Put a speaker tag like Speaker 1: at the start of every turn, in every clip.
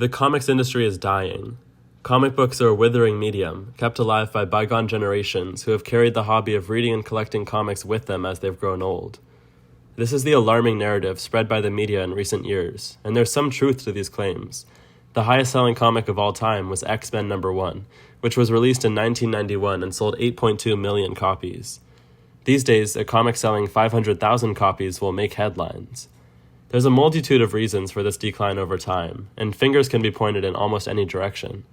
Speaker 1: The comics industry is dying. Comic books are a withering medium, kept alive by bygone generations who have carried the hobby of reading and collecting comics with them as they've grown old. This is the alarming narrative spread by the media in recent years, and there's some truth to these claims. The highest-selling comic of all time was X-Men #1, which was released in 1991 and sold 8.2 million copies. These days, a comic selling 500,000 copies will make headlines. There's a multitude of reasons for this decline over time, and fingers can be pointed in almost any direction.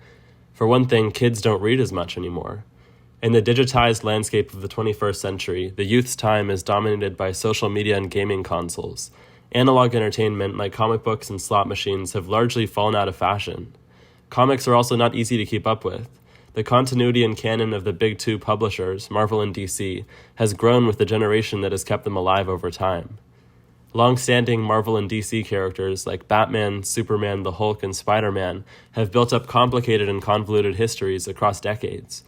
Speaker 1: For one thing, kids don't read as much anymore. In the digitized landscape of the 21st century, the youth's time is dominated by social media and gaming consoles. Analog entertainment like comic books and slot machines have largely fallen out of fashion. Comics are also not easy to keep up with. The continuity and canon of the big two publishers, Marvel and DC, has grown with the generation that has kept them alive over time. Long-standing Marvel and DC characters like Batman, Superman, the Hulk, and Spider-Man have built up complicated and convoluted histories across decades.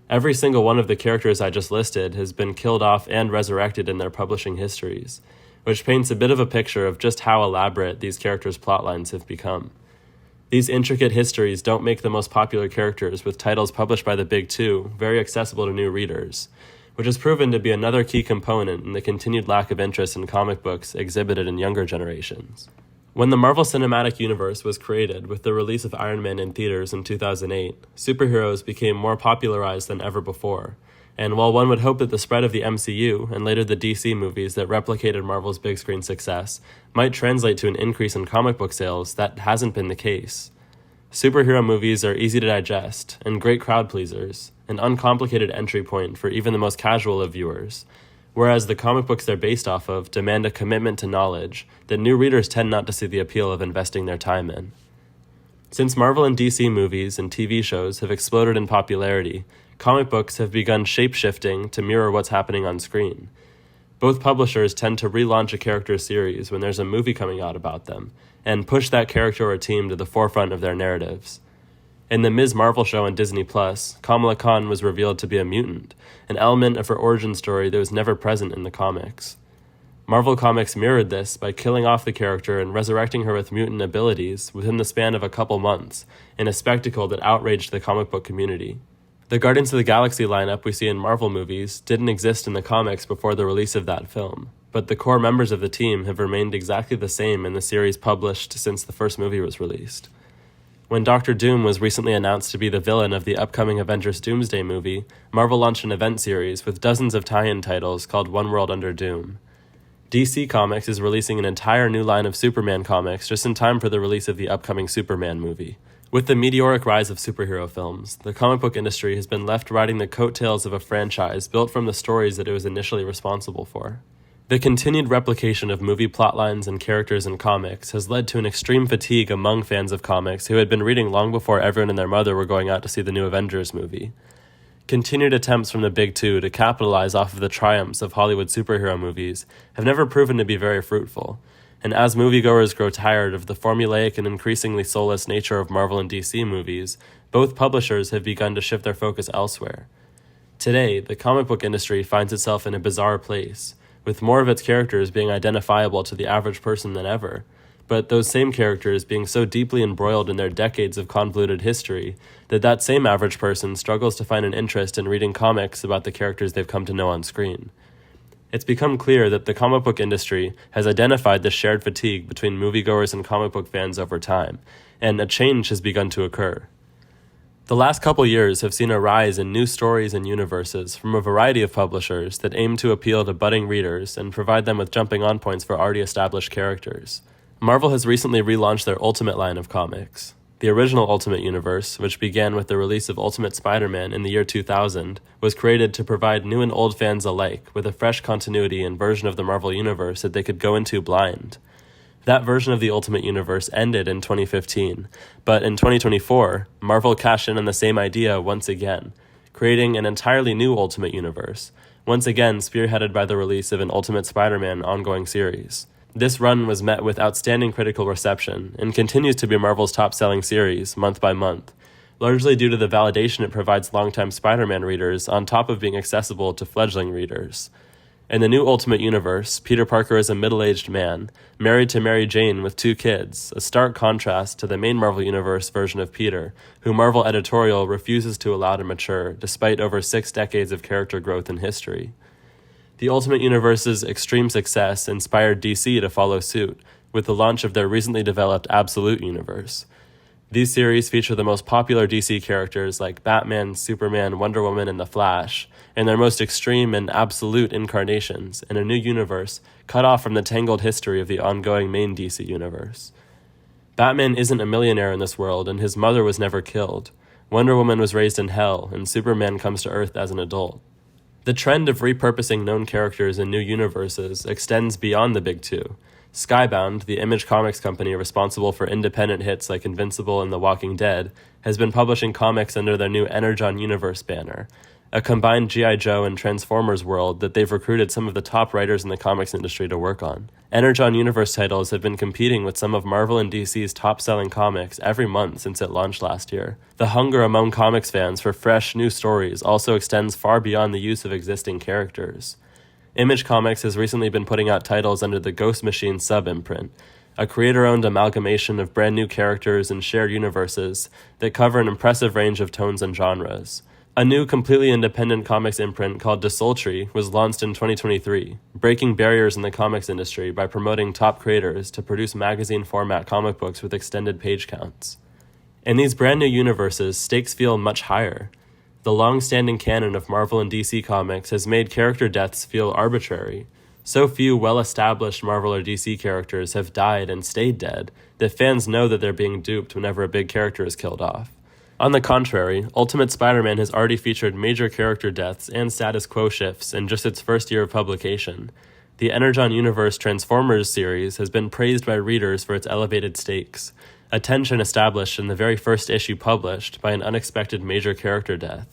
Speaker 1: Every single one of the characters I just listed has been killed off and resurrected in their publishing histories, which paints a bit of a picture of just how elaborate these characters' plotlines have become. These intricate histories don't make the most popular characters with titles published by the big two very accessible to new readers, which has proven to be another key component in the continued lack of interest in comic books exhibited in younger generations. When the Marvel Cinematic Universe was created with the release of Iron Man in theaters in 2008, superheroes became more popularized than ever before, and while one would hope that the spread of the MCU and later the DC movies that replicated Marvel's big screen success might translate to an increase in comic book sales, that hasn't been the case. Superhero movies are easy to digest and great crowd pleasers, an uncomplicated entry point for even the most casual of viewers, whereas the comic books they're based off of demand a commitment to knowledge that new readers tend not to see the appeal of investing their time in. Since Marvel and DC movies and TV shows have exploded in popularity, comic books have begun shape-shifting to mirror what's happening on screen. Both publishers tend to relaunch a character series when there's a movie coming out about them, and push that character or team to the forefront of their narratives. In the Ms. Marvel show on Disney+, Kamala Khan was revealed to be a mutant, an element of her origin story that was never present in the comics. Marvel Comics mirrored this by killing off the character and resurrecting her with mutant abilities within the span of a couple months, in a spectacle that outraged the comic book community. The Guardians of the Galaxy lineup we see in Marvel movies didn't exist in the comics before the release of that film, but the core members of the team have remained exactly the same in the series published since the first movie was released. When Doctor Doom was recently announced to be the villain of the upcoming Avengers Doomsday movie, Marvel launched an event series with dozens of tie-in titles called One World Under Doom. DC Comics is releasing an entire new line of Superman comics just in time for the release of the upcoming Superman movie. With the meteoric rise of superhero films, the comic book industry has been left riding the coattails of a franchise built from the stories that it was initially responsible for. The continued replication of movie plotlines and characters in comics has led to an extreme fatigue among fans of comics who had been reading long before everyone and their mother were going out to see the new Avengers movie. Continued attempts from the big two to capitalize off of the triumphs of Hollywood superhero movies have never proven to be very fruitful, and as moviegoers grow tired of the formulaic and increasingly soulless nature of Marvel and DC movies, both publishers have begun to shift their focus elsewhere. Today, the comic book industry finds itself in a bizarre place, with more of its characters being identifiable to the average person than ever, but those same characters being so deeply embroiled in their decades of convoluted history that that same average person struggles to find an interest in reading comics about the characters they've come to know on screen. It's become clear that the comic book industry has identified the shared fatigue between moviegoers and comic book fans over time, and a change has begun to occur. The last couple years have seen a rise in new stories and universes from a variety of publishers that aim to appeal to budding readers and provide them with jumping-on points for already established characters. Marvel has recently relaunched their Ultimate line of comics. The original Ultimate Universe, which began with the release of Ultimate Spider-Man in the year 2000, was created to provide new and old fans alike with a fresh continuity and version of the Marvel Universe that they could go into blind. That version of the Ultimate Universe ended in 2015, but in 2024, Marvel cashed in on the same idea once again, creating an entirely new Ultimate Universe, once again spearheaded by the release of an Ultimate Spider-Man ongoing series. This run was met with outstanding critical reception, and continues to be Marvel's top-selling series, month by month, largely due to the validation it provides longtime Spider-Man readers on top of being accessible to fledgling readers. In the new Ultimate Universe, Peter Parker is a middle-aged man, married to Mary Jane with 2 kids, a stark contrast to the main Marvel Universe version of Peter, who Marvel editorial refuses to allow to mature, despite over 6 decades of character growth in history. The Ultimate Universe's extreme success inspired DC to follow suit, with the launch of their recently developed Absolute Universe. These series feature the most popular DC characters like Batman, Superman, Wonder Woman, and The Flash, in their most extreme and absolute incarnations in a new universe cut off from the tangled history of the ongoing main DC universe. Batman isn't a millionaire in this world, and his mother was never killed. Wonder Woman was raised in hell, and Superman comes to Earth as an adult. The trend of repurposing known characters in new universes extends beyond the big two. Skybound, the Image Comics company responsible for independent hits like Invincible and The Walking Dead, has been publishing comics under their new Energon Universe banner, a combined G.I. Joe and Transformers world that they've recruited some of the top writers in the comics industry to work on. Energon Universe titles have been competing with some of Marvel and DC's top-selling comics every month since it launched last year. The hunger among comics fans for fresh, new stories also extends far beyond the use of existing characters. Image Comics has recently been putting out titles under the Ghost Machine sub-imprint, a creator-owned amalgamation of brand new characters and shared universes that cover an impressive range of tones and genres. A new, completely independent comics imprint called Desultory was launched in 2023, breaking barriers in the comics industry by promoting top creators to produce magazine-format comic books with extended page counts. In these brand new universes, stakes feel much higher. The long-standing canon of Marvel and DC comics has made character deaths feel arbitrary. So few well-established Marvel or DC characters have died and stayed dead that fans know that they're being duped whenever a big character is killed off. On the contrary, Ultimate Spider-Man has already featured major character deaths and status quo shifts in just its first year of publication. The Energon Universe Transformers series has been praised by readers for its elevated stakes, a tension established in the very first issue published by an unexpected major character death.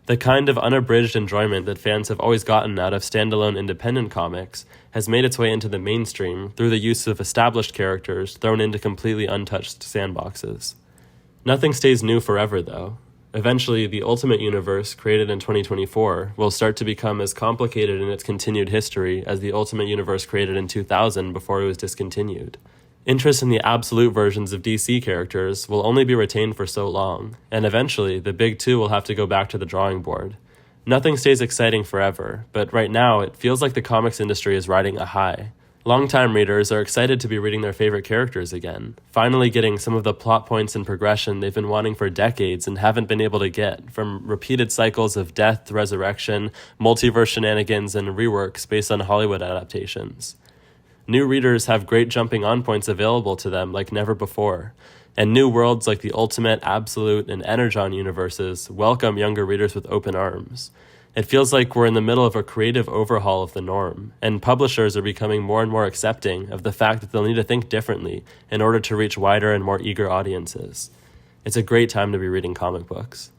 Speaker 1: The kind of unabridged enjoyment that fans have always gotten out of standalone independent comics has made its way into the mainstream through the use of established characters thrown into completely untouched sandboxes. Nothing stays new forever, though. Eventually, the Ultimate Universe, created in 2024, will start to become as complicated in its continued history as the Ultimate Universe created in 2000 before it was discontinued. Interest in the absolute versions of DC characters will only be retained for so long, and eventually, the big two will have to go back to the drawing board. Nothing stays exciting forever, but right now, it feels like the comics industry is riding a high. Longtime readers are excited to be reading their favorite characters again, finally getting some of the plot points and progression they've been wanting for decades and haven't been able to get, from repeated cycles of death, resurrection, multiverse shenanigans, and reworks based on Hollywood adaptations. New readers have great jumping-on points available to them like never before, and new worlds like the Ultimate, Absolute, and Energon universes welcome younger readers with open arms. It feels like we're in the middle of a creative overhaul of the norm, and publishers are becoming more and more accepting of the fact that they'll need to think differently in order to reach wider and more eager audiences. It's a great time to be reading comic books.